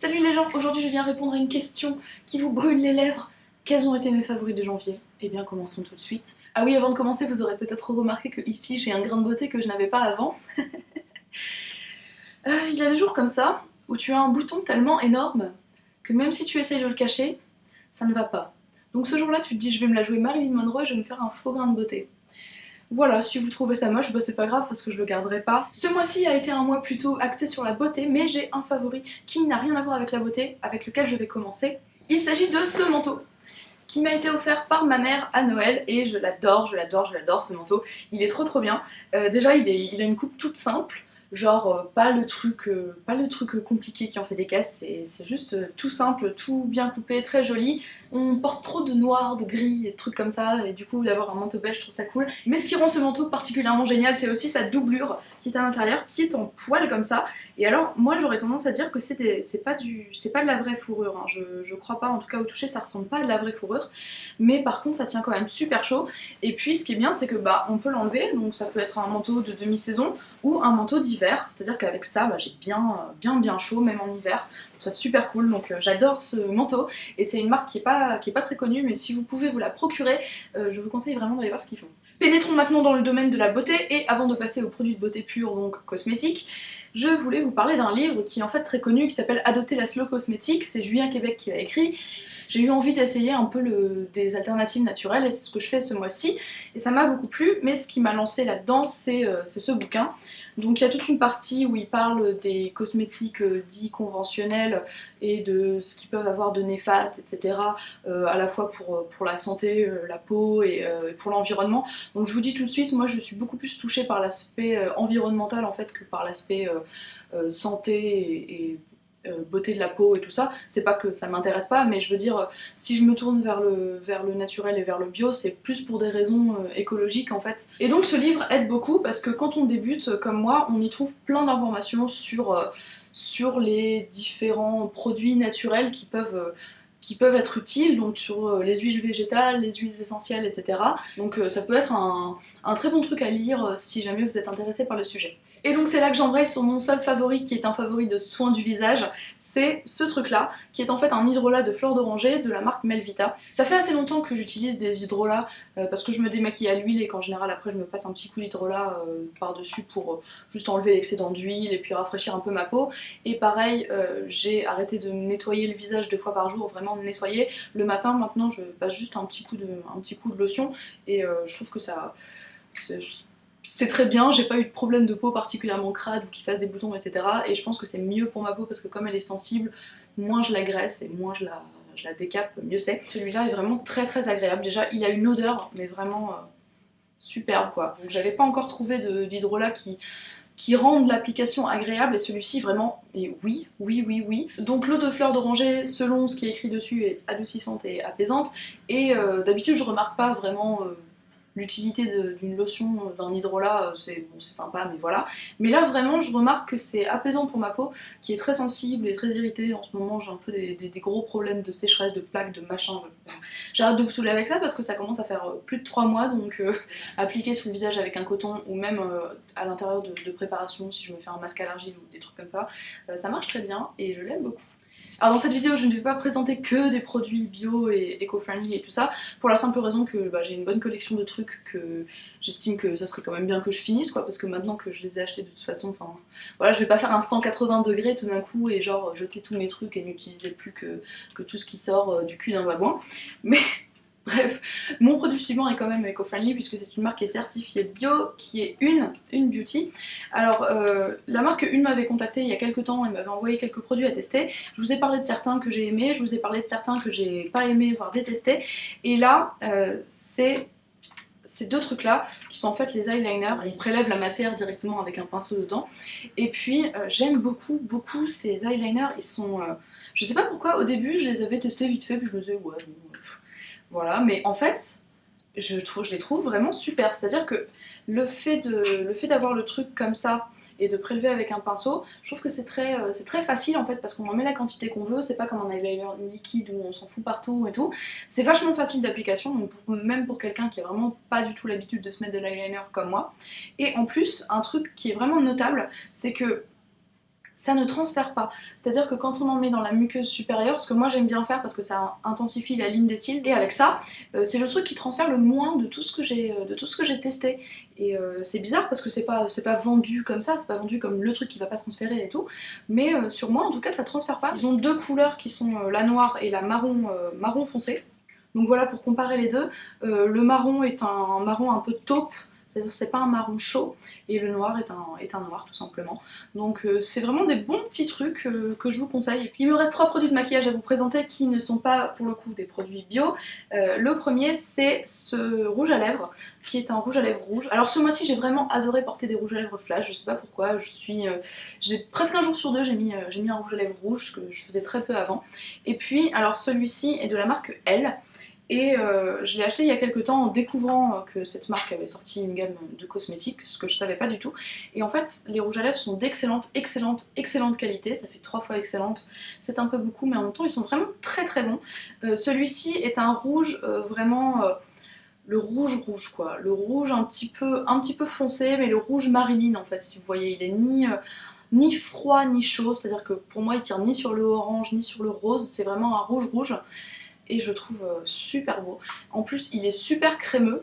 Salut les gens, aujourd'hui je viens répondre à une question qui vous brûle les lèvres. Quels ont été mes favoris de janvier? Eh bien commençons tout de suite. Ah oui, avant de commencer, vous aurez peut-être remarqué que ici j'ai un grain de beauté que je n'avais pas avant. Il y a des jours comme ça, où tu as un bouton tellement énorme que même si tu essayes de le cacher, ça ne va pas. Donc ce jour-là, tu te dis je vais me la jouer Marilyn Monroe et je vais me faire un faux grain de beauté. Voilà, si vous trouvez ça moche, bah c'est pas grave parce que je le garderai pas. Ce mois-ci a été un mois plutôt axé sur la beauté, mais j'ai un favori qui n'a rien à voir avec la beauté, avec lequel je vais commencer. Il s'agit de ce manteau, qui m'a été offert par ma mère à Noël, et je l'adore, je l'adore, je l'adore ce manteau. Il est trop bien. Déjà, il a une coupe toute simple, genre pas le truc compliqué qui en fait des caisses, c'est juste tout simple, tout bien coupé, très joli. On porte trop de noir, de gris et de trucs comme ça, et du coup d'avoir un manteau beige je trouve ça cool. Mais ce qui rend ce manteau particulièrement génial, c'est aussi sa doublure qui est à l'intérieur, qui est en poil comme ça. Et alors moi j'aurais tendance à dire que c'est pas de la vraie fourrure, hein. Je crois pas, en tout cas au toucher ça ressemble pas à de la vraie fourrure, mais par contre ça tient quand même super chaud. Et puis ce qui est bien c'est que bah on peut l'enlever, donc ça peut être un manteau de demi-saison ou un manteau d'hiver, c'est-à-dire qu'avec ça bah, j'ai bien chaud même en hiver. Ça super cool, donc j'adore ce manteau, et c'est une marque qui est pas très connue, mais si vous pouvez vous la procurer, je vous conseille vraiment d'aller voir ce qu'ils font. Pénétrons maintenant dans le domaine de la beauté, et avant de passer aux produits de beauté pure, donc cosmétiques, je voulais vous parler d'un livre qui est en fait très connu, qui s'appelle Adopter la slow cosmétique, c'est Julien Québec qui l'a écrit. J'ai eu envie d'essayer un peu des alternatives naturelles, et c'est ce que je fais ce mois-ci, et ça m'a beaucoup plu, mais ce qui m'a lancé là-dedans, c'est ce bouquin. Donc il y a toute une partie où il parle des cosmétiques dits conventionnels et de ce qu'ils peuvent avoir de néfaste, etc. À la fois pour la santé, la peau et pour l'environnement. Donc je vous dis tout de suite, moi je suis beaucoup plus touchée par l'aspect environnemental en fait que par l'aspect santé et beauté de la peau et tout ça. C'est pas que ça m'intéresse pas, mais je veux dire, si je me tourne vers le naturel et vers le bio, c'est plus pour des raisons écologiques en fait. Et donc ce livre aide beaucoup parce que quand on débute comme moi, on y trouve plein d'informations sur les différents produits naturels qui peuvent être utiles, donc sur les huiles végétales, les huiles essentielles, etc. Donc ça peut être un très bon truc à lire si jamais vous êtes intéressé par le sujet. Et donc c'est là que j'embraye sur mon seul favori, qui est un favori de soins du visage, c'est ce truc là, qui est en fait un hydrolat de fleur d'oranger de la marque Melvita. Ça fait assez longtemps que j'utilise des hydrolats parce que je me démaquille à l'huile et qu'en général après je me passe un petit coup d'hydrolat par-dessus pour juste enlever l'excédent d'huile et puis rafraîchir un peu ma peau. Et pareil, j'ai arrêté de me nettoyer le visage 2 fois par jour, vraiment me nettoyer. Le matin maintenant je passe juste un petit coup de lotion, et je trouve que ça... c'est très bien, j'ai pas eu de problème de peau particulièrement crade ou qui fasse des boutons, etc. Et je pense que c'est mieux pour ma peau parce que comme elle est sensible, moins je la graisse et moins je la décape, mieux c'est. Celui-là est vraiment très agréable. Déjà, il a une odeur, mais vraiment superbe quoi. Donc j'avais pas encore trouvé d'hydrolat qui rendent l'application agréable, et celui-ci vraiment, et oui. Donc l'eau de fleur d'oranger, selon ce qui est écrit dessus, est adoucissante et apaisante, et d'habitude je remarque pas vraiment l'utilité d'une lotion, d'un hydrolat, c'est bon, sympa, mais voilà. Mais là vraiment je remarque que c'est apaisant pour ma peau, qui est très sensible et très irritée. En ce moment j'ai un peu des gros problèmes de sécheresse, de plaques, de machin. J'arrête de vous saouler avec ça parce que ça commence à faire plus de 3 mois, donc appliquer sur le visage avec un coton, ou même à l'intérieur de préparation, si je me fais un masque à l'argile ou des trucs comme ça, ça marche très bien et je l'aime beaucoup. Alors dans cette vidéo je ne vais pas présenter que des produits bio et éco-friendly et tout ça, pour la simple raison que j'ai une bonne collection de trucs que j'estime que ça serait quand même bien que je finisse quoi, parce que maintenant que je les ai achetés de toute façon, enfin voilà, je vais pas faire un 180 degrés tout d'un coup et genre jeter tous mes trucs et n'utiliser plus que tout ce qui sort du cul d'un babouin, mais... Bref, mon produit suivant est quand même éco-friendly puisque c'est une marque qui est certifiée bio, qui est Une Beauty. Alors la marque Une m'avait contacté il y a quelques temps et m'avait envoyé quelques produits à tester. Je vous ai parlé de certains que j'ai aimés, je vous ai parlé de certains que j'ai pas aimés, voire détestés. Et là, c'est ces deux trucs là qui sont en fait les eyeliners. On prélève la matière directement avec un pinceau dedans. Et puis j'aime beaucoup ces eyeliners. Ils sont... je sais pas pourquoi au début je les avais testés vite fait puis je me disais ouais bon, voilà, mais en fait, je les trouve vraiment super. C'est-à-dire que le fait d'avoir le truc comme ça et de prélever avec un pinceau, je trouve que c'est très facile en fait, parce qu'on en met la quantité qu'on veut, c'est pas comme un eyeliner liquide où on s'en fout partout et tout. C'est vachement facile d'application, donc même pour quelqu'un qui a vraiment pas du tout l'habitude de se mettre de l'eyeliner comme moi. Et en plus, un truc qui est vraiment notable, c'est que ça ne transfère pas. C'est-à-dire que quand on en met dans la muqueuse supérieure, ce que moi j'aime bien faire parce que ça intensifie la ligne des cils, et avec ça, c'est le truc qui transfère le moins de tout ce que j'ai testé. Et c'est bizarre parce que c'est pas vendu comme ça, c'est pas vendu comme le truc qui va pas transférer et tout, mais sur moi en tout cas ça transfère pas. Ils ont deux couleurs qui sont la noire et la marron foncé. Donc voilà, pour comparer les deux, le marron est un marron un peu taupe, c'est-à-dire c'est pas un marron chaud, et le noir est un noir tout simplement. Donc c'est vraiment des bons petits trucs que je vous conseille. Il me reste 3 produits de maquillage à vous présenter qui ne sont pas pour le coup des produits bio. Le premier c'est ce rouge à lèvres, qui est un rouge à lèvres rouge. Alors ce mois-ci j'ai vraiment adoré porter des rouges à lèvres flash, je sais pas pourquoi, j'ai presque un jour sur deux j'ai mis un rouge à lèvres rouge, ce que je faisais très peu avant. Et puis alors celui-ci est de la marque Elle. Et je l'ai acheté il y a quelques temps en découvrant que cette marque avait sorti une gamme de cosmétiques, ce que je savais pas du tout. Et en fait, les rouges à lèvres sont d'excellente, excellente, excellente qualité. Ça fait 3 fois excellente, c'est un peu beaucoup, mais en même temps, ils sont vraiment très très bons. Celui-ci est un rouge vraiment... le rouge rouge quoi, le rouge un petit peu foncé, mais le rouge Marilyn en fait, si vous voyez, il est ni froid ni chaud, c'est-à-dire que pour moi il tire ni sur le orange ni sur le rose, c'est vraiment un rouge rouge. Et je le trouve super beau. En plus, il est super crémeux,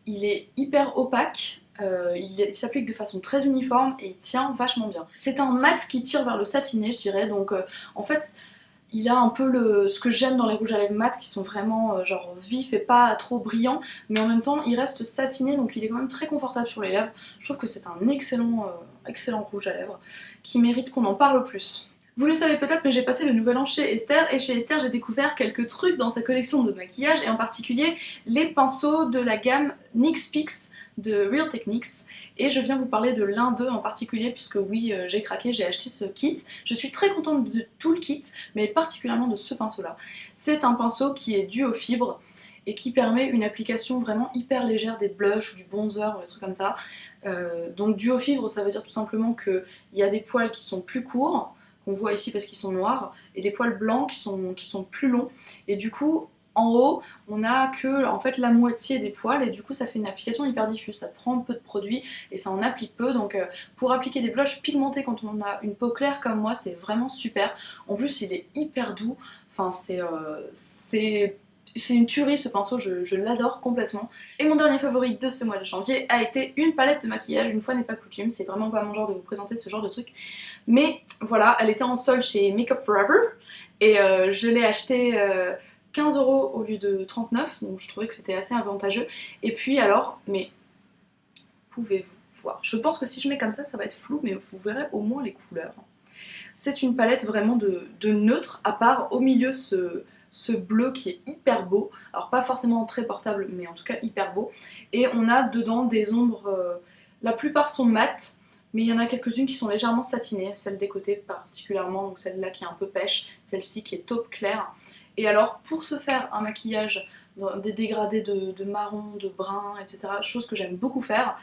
il est hyper opaque, il s'applique de façon très uniforme et il tient vachement bien. C'est un mat qui tire vers le satiné, je dirais, donc en fait, il a un peu ce que j'aime dans les rouges à lèvres mat qui sont vraiment genre vifs et pas trop brillants, mais en même temps, il reste satiné, donc il est quand même très confortable sur les lèvres. Je trouve que c'est un excellent rouge à lèvres qui mérite qu'on en parle plus. Vous le savez peut-être, mais j'ai passé le nouvel an chez Esther, et chez Esther j'ai découvert quelques trucs dans sa collection de maquillage, et en particulier les pinceaux de la gamme NYX Pix de Real Techniques, et je viens vous parler de l'un d'eux en particulier, puisque oui, j'ai craqué, j'ai acheté ce kit. Je suis très contente de tout le kit, mais particulièrement de ce pinceau-là. C'est un pinceau qui est dû aux fibres, et qui permet une application vraiment hyper légère des blushs ou du bronzer ou des trucs comme ça. Donc dû aux fibres, ça veut dire tout simplement qu'il y a des poils qui sont plus courts, qu'on voit ici parce qu'ils sont noirs, et des poils blancs qui sont plus longs, et du coup en haut on a que en fait la moitié des poils, et du coup ça fait une application hyper diffuse, ça prend peu de produit et ça en applique peu, donc pour appliquer des blushs pigmentés quand on a une peau claire comme moi, c'est vraiment super. En plus il est hyper doux, enfin c'est une tuerie ce pinceau, je l'adore complètement. Et mon dernier favori de ce mois de janvier a été une palette de maquillage, une fois n'est pas coutume, c'est vraiment pas mon genre de vous présenter ce genre de truc. Mais voilà, elle était en solde chez Makeup Forever, et je l'ai achetée 15 € au lieu de 39, donc je trouvais que c'était assez avantageux. Et puis alors, mais pouvez-vous voir, je pense que si je mets comme ça va être flou, mais vous verrez au moins les couleurs. C'est une palette vraiment de neutre, à part au milieu ce bleu qui est hyper beau, alors pas forcément très portable, mais en tout cas hyper beau. Et on a dedans des ombres, la plupart sont mates, mais il y en a quelques-unes qui sont légèrement satinées, celle des côtés particulièrement, donc celle-là qui est un peu pêche, celle-ci qui est taupe claire. Et alors pour se faire un maquillage dans des dégradés de marron, de brun, etc., chose que j'aime beaucoup faire,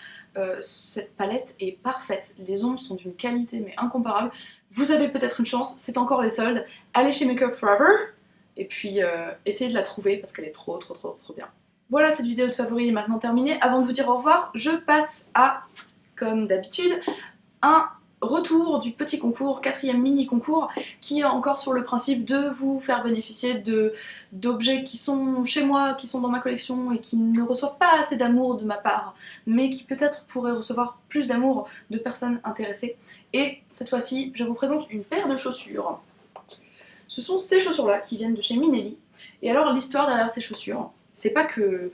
cette palette est parfaite. Les ombres sont d'une qualité mais incomparable. Vous avez peut-être une chance, c'est encore les soldes, allez chez Makeup Forever, et puis essayez de la trouver parce qu'elle est trop bien. Voilà, cette vidéo de favoris est maintenant terminée. Avant de vous dire au revoir, je passe à, comme d'habitude, un retour du petit concours, 4e mini concours, qui est encore sur le principe de vous faire bénéficier d'objets qui sont chez moi, qui sont dans ma collection et qui ne reçoivent pas assez d'amour de ma part, mais qui peut-être pourraient recevoir plus d'amour de personnes intéressées. Et cette fois-ci, je vous présente une paire de chaussures. Ce sont ces chaussures-là qui viennent de chez Minelli. Et alors l'histoire derrière ces chaussures, c'est pas que...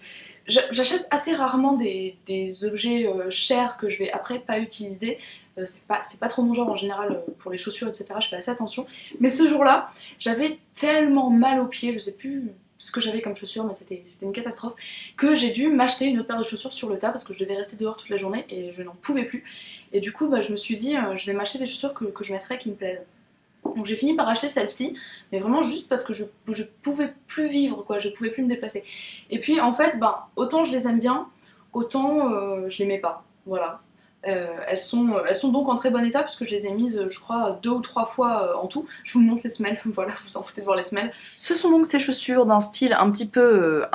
J'achète assez rarement des objets chers que je vais après pas utiliser. C'est pas trop mon genre en général pour les chaussures, etc. Je fais assez attention. Mais ce jour-là, j'avais tellement mal aux pieds, je sais plus ce que j'avais comme chaussures, mais c'était une catastrophe, que j'ai dû m'acheter une autre paire de chaussures sur le tas parce que je devais rester dehors toute la journée et je n'en pouvais plus. Et du coup, je me suis dit, je vais m'acheter des chaussures que je mettrai qui me plaisent. Donc j'ai fini par acheter celle-ci, mais vraiment juste parce que je pouvais plus vivre, quoi, je pouvais plus me déplacer. Et puis en fait, autant je les aime bien, autant je les mets pas, voilà. Elles sont donc en très bon état puisque je les ai mises je crois 2 ou 3 fois en tout. Je vous montre les semelles, voilà, vous en foutez de voir les semelles. Ce sont donc ces chaussures d'un style un petit peu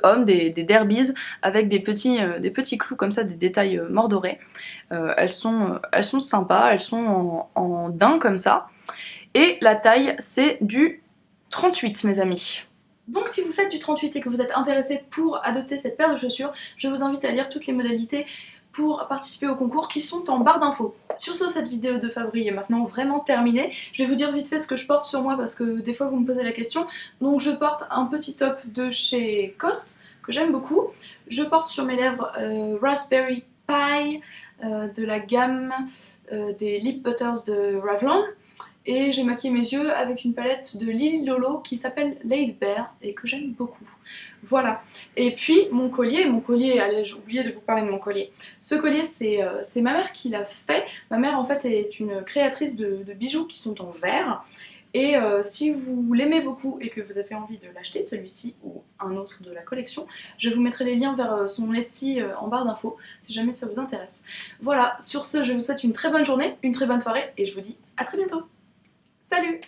homme, des derbies avec des petits clous comme ça, des détails mordorés. Elles sont sympas, elles sont en daim comme ça. Et la taille c'est du 38 mes amis. Donc si vous faites du 38 et que vous êtes intéressé pour adopter cette paire de chaussures, je vous invite à lire toutes les modalités pour participer au concours qui sont en barre d'infos. Sur ce, cette vidéo de Fabri est maintenant vraiment terminée. Je vais vous dire vite fait ce que je porte sur moi parce que des fois vous me posez la question. Donc je porte un petit top de chez COS que j'aime beaucoup. Je porte sur mes lèvres Raspberry Pi de la gamme des Lip Butters de Revlon. Et j'ai maquillé mes yeux avec une palette de Lily Lolo qui s'appelle Laid Bear et que j'aime beaucoup. Voilà. Et puis mon collier, allez, j'ai oublié de vous parler de mon collier. Ce collier, c'est ma mère qui l'a fait. Ma mère en fait est une créatrice de bijoux qui sont en verre. Et si vous l'aimez beaucoup et que vous avez envie de l'acheter, celui-ci ou un autre de la collection, je vous mettrai les liens vers son Etsy en barre d'infos si jamais ça vous intéresse. Voilà, sur ce, je vous souhaite une très bonne journée, une très bonne soirée et je vous dis à très bientôt. Salut!